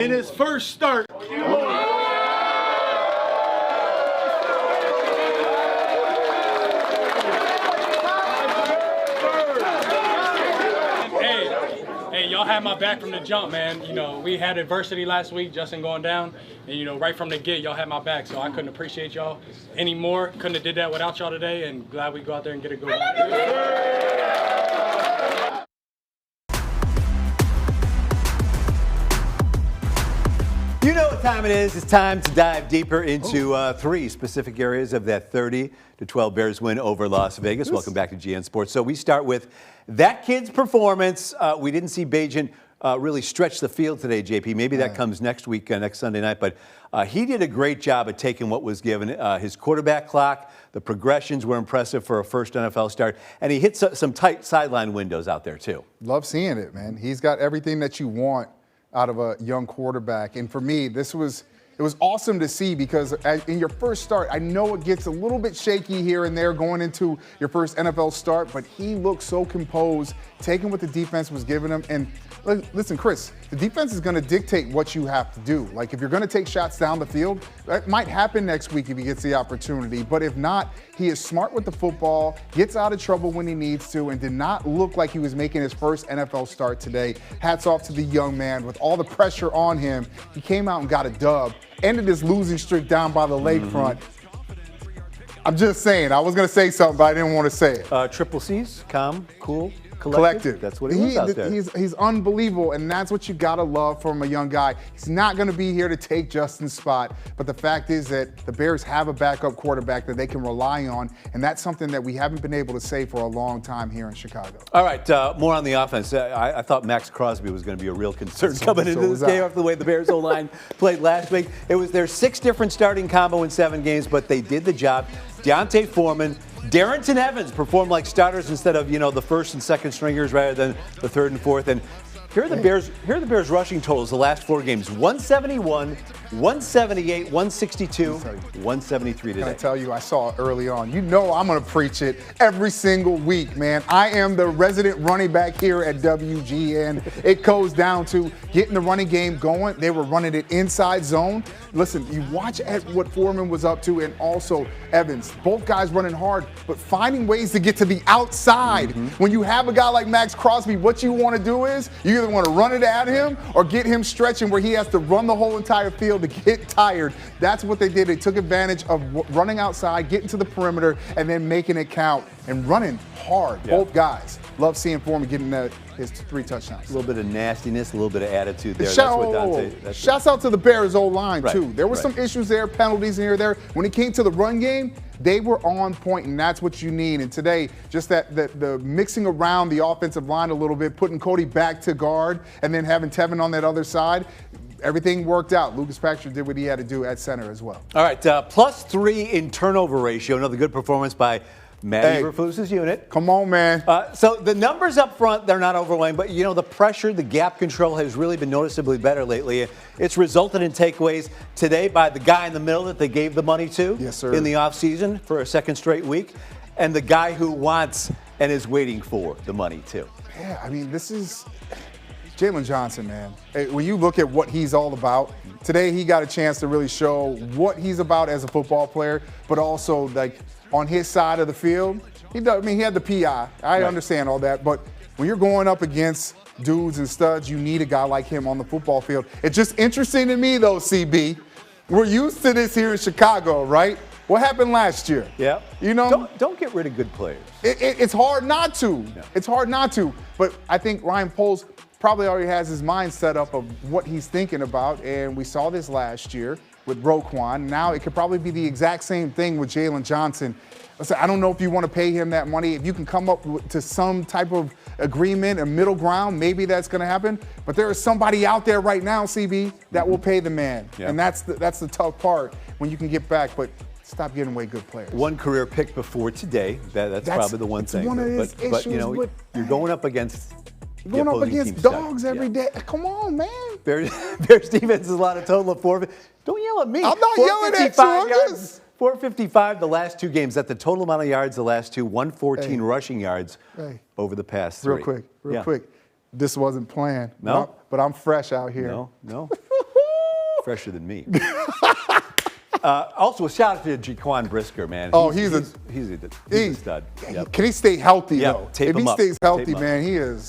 In his first start. Hey, y'all had my back from the jump, man. You know, we had adversity last week, Justin going down, and you know, right from the get, y'all had my back. So I couldn't appreciate y'all anymore. Couldn't have did that without y'all today, and glad we go out there and get a good one. You know what time it is. It's time to dive deeper into three specific areas of that 30-12 Bears win over Las Vegas. Welcome back to GN Sports. So we start with that kid's performance. We didn't see Bagent really stretch the field today, JP. Maybe that comes next week, next Sunday night. But he did a great job at taking what was given. His quarterback clock, the progressions were impressive for a first NFL start. And he hit some tight sideline windows out there, too. Love seeing it, man. He's got everything that you want out of a young quarterback. And for me, it was awesome to see because in your first start, I know it gets a little bit shaky here and there going into your first NFL start, but he looked so composed, taking what the defense was giving him. And listen, Chris, the defense is going to dictate what you have to do. Like if you're going to take shots down the field, that might happen next week if he gets the opportunity. But if not, he is smart with the football, gets out of trouble when he needs to, and did not look like he was making his first NFL start today. Hats off to the young man. With all the pressure on him, he came out and got a dub. Ended his losing streak down by the lakefront. I'm just saying. I was going to say something, but I didn't want to say it. Triple C's, calm, cool, collective. That's what he was out there. He's unbelievable, and that's what you got to love from a young guy. He's not going to be here to take Justin's spot, but the fact is that the Bears have a backup quarterback that they can rely on, and that's something that we haven't been able to say for a long time here in Chicago. All right, more on the offense. I thought Max Crosby was going to be a real concern coming into this game after the way the Bears O-line played last week. It was their 6th different starting combo in 7 games, but they did the job. Deontay Foreman, Darrynton Evans performed like starters instead of, the first and second stringers rather than the third and fourth. And here are the Bears rushing totals the last 4 games. 171, 178, 162, 173 today. I tell you, I saw it early on. You know I'm going to preach it every single week, man. I am the resident running back here at WGN. It goes down to getting the running game going. They were running it inside zone. Listen, you watch at what Foreman was up to and also Evans. Both guys running hard, but finding ways to get to the outside. When you have a guy like Max Crosby, what you want to do is you either want to run it at him or get him stretching where he has to run the whole entire field to get tired. That's what they did. They took advantage of running outside, getting to the perimeter, and then making it count and running hard. Yeah. Both guys. Love seeing Foreman getting his 3 touchdowns. A little bit of nastiness, a little bit of attitude there. Shouts out to the Bears O-line, too. There were some issues there, penalties here or there. When it came to the run game, they were on point, and that's what you need. And today, just the mixing around the offensive line a little bit, putting Cody back to guard, and then having Tevin on that other side, everything worked out. Lucas Patrick did what he had to do at center as well. All right, +3 in turnover ratio. Another good performance by Matty Eberflus's unit. Come on, man. So the numbers up front, they're not overwhelming, but the pressure, the gap control has really been noticeably better lately. It's resulted in takeaways today by the guy in the middle that they gave the money to in the offseason for a 2nd straight week, and the guy who wants and is waiting for the money too. Yeah, I mean, this is Jaylon Johnson, man. When you look at what he's all about, today he got a chance to really show what he's about as a football player, but also on his side of the field, he had the PI. I understand all that, but when you're going up against dudes and studs, you need a guy like him on the football field. It's just interesting to me, though, CB. We're used to this here in Chicago, right? What happened last year? Yeah. Don't get rid of good players. It's hard not to. Yeah. It's hard not to. But I think Ryan Poles probably already has his mind set up of what he's thinking about, and we saw this last year with Roquan. Now it could probably be the exact same thing with Jaylon Johnson. Listen, I don't know if you want to pay him that money. If you can come up to some type of agreement, a middle ground, maybe that's going to happen. But there is somebody out there right now, CB, that will pay the man. Yeah. And that's the tough part when you can get back. But stop giving away good players. 1 career pick before today. That's probably the one thing. One of his but you're going up against dogs every day. Come on, man. Bears defense is a lot of total of 4. Don't yell at me. I'm not yelling at you. 455 the last 2 games. That's the total amount of yards the last 2. 114 rushing yards over the past 3. Real quick. This wasn't planned. No. But I'm fresh out here. No. Fresher than me. Also, a shout out to Jaquan Brisker, man. Oh, he's a stud. Yep. Can he stay healthy, Yeah, though? tape If he him up. stays healthy, Tape him up. man, he is